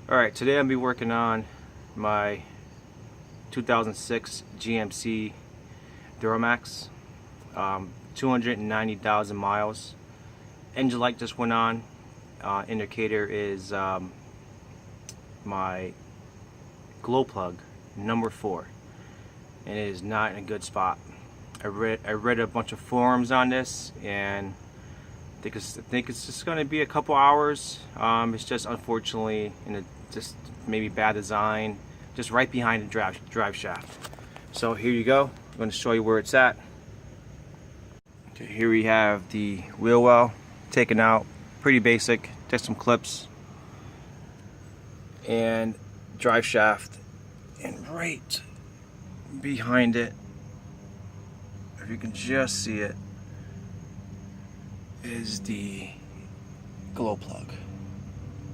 Alright, today I'll be working on my 2006 GMC Duramax, 290,000 miles. Engine light just went on. Indicator is my glow plug number 4, and it is not in a good spot. I read a bunch of forums on this, and I think it's just going to be a couple hours. It's just unfortunately just maybe bad design, just right behind the drive shaft. So here you go. I'm going to show you where it's at. Okay, here we have the wheel well taken out, pretty basic, just some clips, and drive shaft, and right behind it, if you can just see it, is the glow plug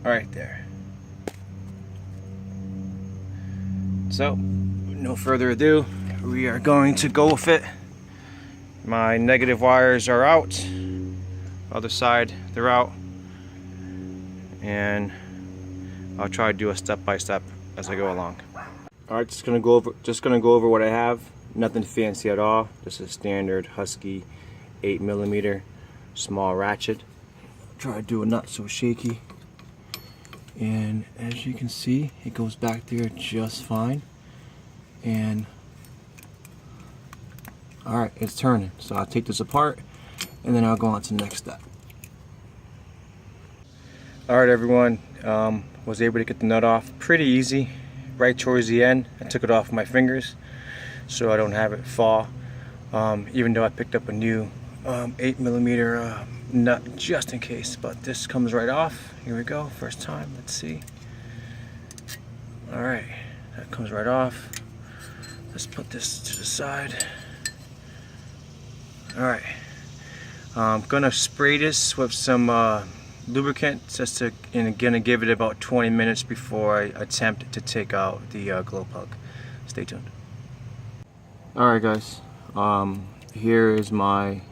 right there. So no further ado, we are going to go with it. My negative wires are out, other side they're out, and I'll try to do a step-by-step as I go along. Alright, just gonna go over what I have. Nothing fancy at all, just a standard Husky 8mm small ratchet. Try to do it not so shaky, and as you can see, it goes back there just fine. And alright, it's turning, so I'll take this apart and then I'll go on to the next step. Alright everyone, was able to get the nut off pretty easy. Right towards the end, I took it off with my fingers so I don't have it fall, even though I picked up a new 8mm nut just in case. But this comes right off. Here we go, first time, let's see. Alright, that comes right off. Let's put this to the side. Alright, I'm gonna spray this with some lubricant just to, and gonna give it about 20 minutes before I attempt to take out the glow plug. Stay tuned. Alright guys, here is my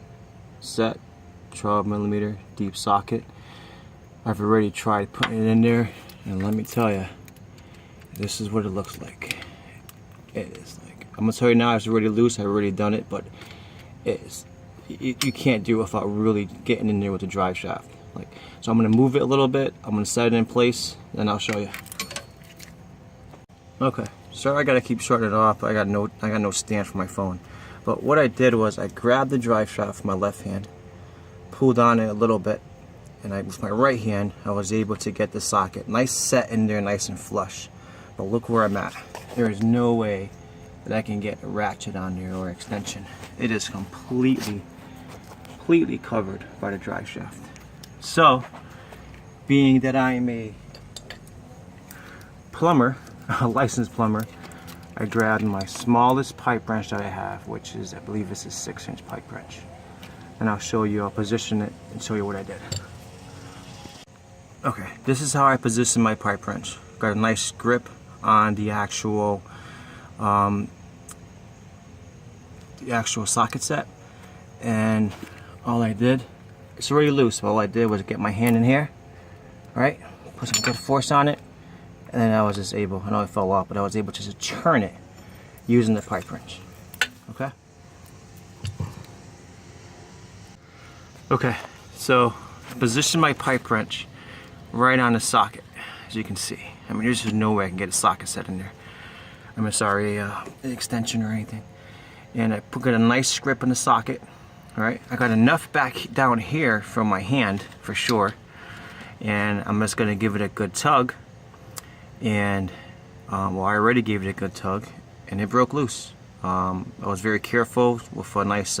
set 12mm deep socket. I've already tried putting it in there, and let me tell you, this is what it looks like. It is like, I'm gonna tell you now, it's already loose. I've already done it, but it is, you can't do it without really getting in there with the drive shaft. Like, so I'm gonna move it a little bit. I'm gonna set it in place, then I'll show you. Okay, sorry I gotta keep shorting it off. I got no stand for my phone. But what I did was I grabbed the drive shaft with my left hand, pulled on it a little bit, and with my right hand I was able to get the socket nice set in there, nice and flush. But look where I'm at. There is no way that I can get a ratchet on there or extension. It is completely covered by the drive shaft. So, being that I am a plumber, a licensed plumber, I grabbed my smallest pipe wrench that I have, which is, I believe it's a 6-inch pipe wrench. And I'll show you, I'll position it and show you what I did. Okay, this is how I position my pipe wrench. Got a nice grip on the actual socket set, and all I did, it's already loose, but all I did was get my hand in here, right, put some good force on it, and then I was just able, I know it fell off, but I was able to just turn it using the pipe wrench. Okay, so position my pipe wrench right on the socket, as you can see. I mean, there's just no way I can get a socket set in there. I mean, sorry, an extension or anything. And I got a nice grip in the socket. All right, I got enough back down here from my hand for sure, and I'm just gonna give it a good tug. And well, I already gave it a good tug, and it broke loose. I was very careful with a nice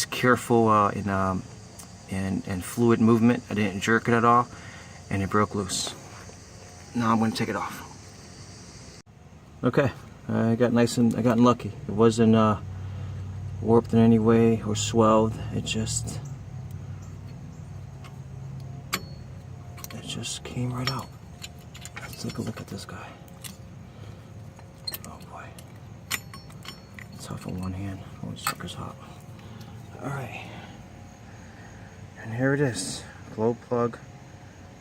careful and fluid movement. I didn't jerk it at all, and it broke loose. Now I'm going to take it off. Okay, I got lucky. It wasn't warped in any way or swelled. It just came right out. Let's take a look at this guy. Oh boy, it's tough in one hand. Oh, this sucker's hot. All right, and here it is, glow plug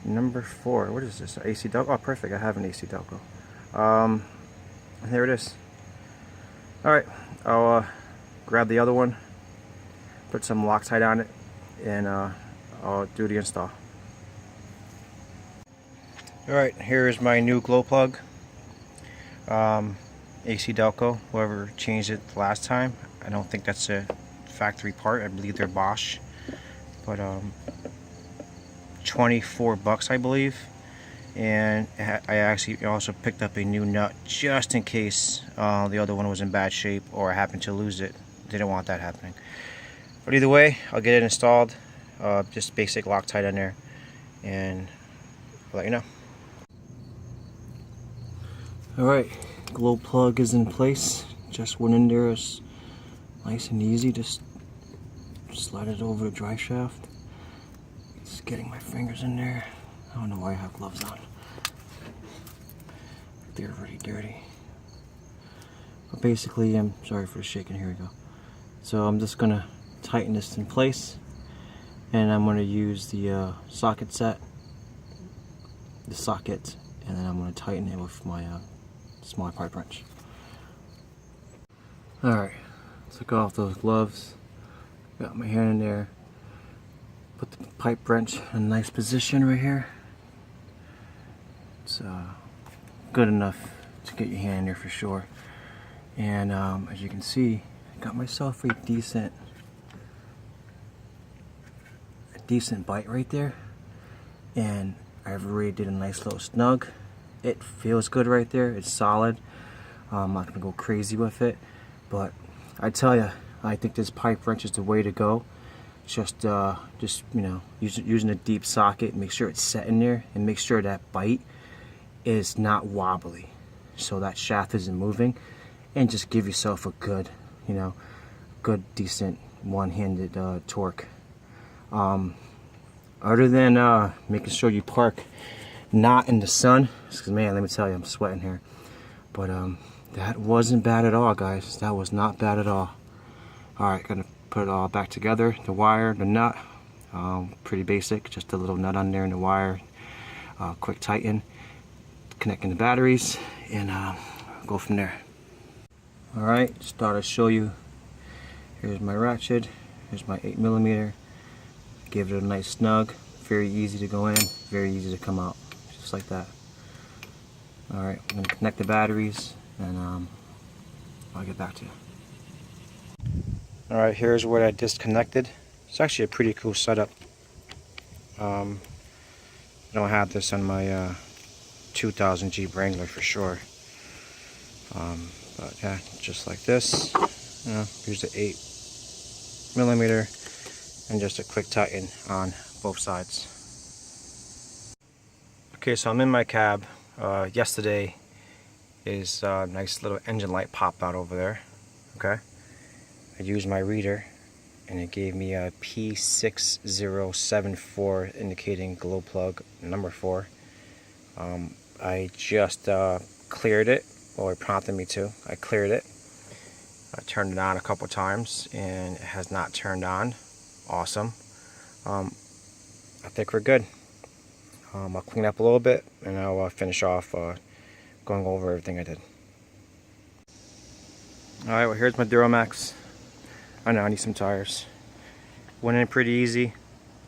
Number 4. What is this? ACdelco? Oh, perfect. I have an ACdelco. And there it is. Alright, I'll grab the other one, put some Loctite on it, and I'll do the install. Alright, here's my new glow plug. ACdelco, whoever changed it last time. I don't think that's a factory part. I believe they're Bosch. But 24 bucks, I believe. And I actually also picked up a new nut just in case the other one was in bad shape or I happened to lose it. Didn't want that happening. But either way, I'll get it installed. Just basic Loctite in there, and I'll let you know. Alright, glow plug is in place. Just went in there. It's nice and easy. Just slide it over the drive shaft. Just getting my fingers in there. I don't know why I have gloves on. They're already dirty. But basically, I'm sorry for the shaking. Here we go. So I'm just gonna tighten this in place, and I'm gonna use the socket set, and then I'm gonna tighten it with my small pipe wrench. Alright, took off those gloves, got my hand in there, put the pipe wrench in a nice position right here. It's good enough to get your hand in there for sure. And as you can see, I got myself a decent bite right there, and I've already did a nice little snug. It feels good right there. It's solid. I'm not gonna go crazy with it, but I tell you, I think this pipe wrench is the way to go. Just you know, using a deep socket, make sure it's set in there, and make sure that bite is not wobbly, so that shaft isn't moving, and just give yourself a good, you know, good decent one-handed torque. Other than making sure you park not in the sun, because man, let me tell you, I'm sweating here. But that wasn't bad at all, guys. That was not bad at all. Alright, gonna put it all back together. The wire, the nut, pretty basic, just a little nut on there and the wire, quick tighten, connecting the batteries, and go from there. Alright, just thought I'd show you. Here's my ratchet, here's my 8mm. Give it a nice snug, very easy to go in, very easy to come out, just like that. Alright, I'm going to connect the batteries, and I'll get back to you. Alright, here's what I disconnected. It's actually a pretty cool setup. I don't have this on my 2000 Jeep Wrangler for sure. But yeah, just like this. You know, here's the 8mm, and just a quick tighten on both sides. Okay, so I'm in my cab. Yesterday is a nice little engine light popped out over there. Okay, I used my reader, and it gave me a P0674 indicating glow plug number 4. I just cleared it. Well, it prompted me to. I cleared it. I turned it on a couple times, and it has not turned on. Awesome. I think we're good. I'll clean up a little bit, and I'll finish off going over everything I did. Alright, well, here's my Duramax. I know I need some tires. Went in pretty easy.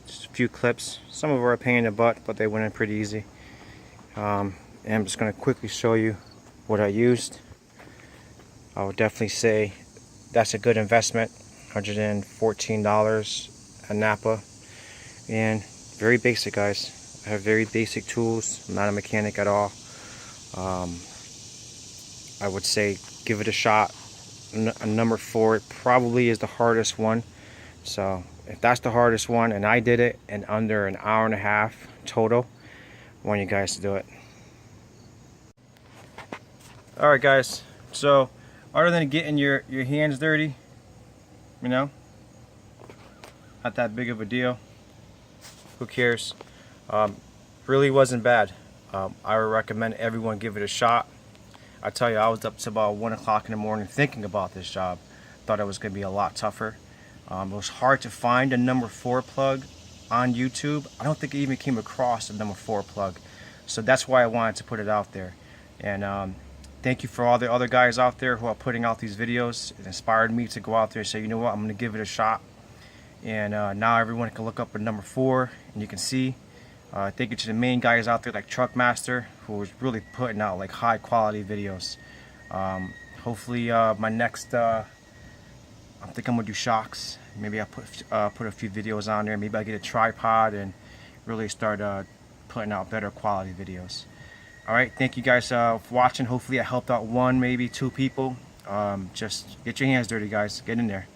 Just a few clips. Some of them are a pain in the butt, but they went in pretty easy. And I'm just going to quickly show you what I used. I would definitely say that's a good investment. $114 at Napa, and very basic, guys. I have very basic tools. I'm not a mechanic at all. I would say give it a shot. A number 4 probably is the hardest one. So if that's the hardest one, and I did it in under an hour and a half total, I want you guys to do it. Alright guys, so other than getting your hands dirty, you know, not that big of a deal. Who cares? Really wasn't bad. I would recommend everyone give it a shot. I tell you, I was up to about 1 o'clock in the morning thinking about this job. Thought it was going to be a lot tougher. It was hard to find a number 4 plug on YouTube. I don't think it even came across the number 4 plug. So that's why I wanted to put it out there. And thank you for all the other guys out there who are putting out these videos. It inspired me to go out there and say, you know what, I'm going to give it a shot. And now everyone can look up at number 4 and you can see. Thank you to the main guys out there like Truckmaster, who was really putting out like high quality videos. Hopefully my next, I think I'm going to do shocks. Maybe I'll put a few videos on there. Maybe I'll get a tripod and really start putting out better quality videos. Alright, thank you guys for watching. Hopefully I helped out 1, maybe 2 people. Just get your hands dirty, guys. Get in there.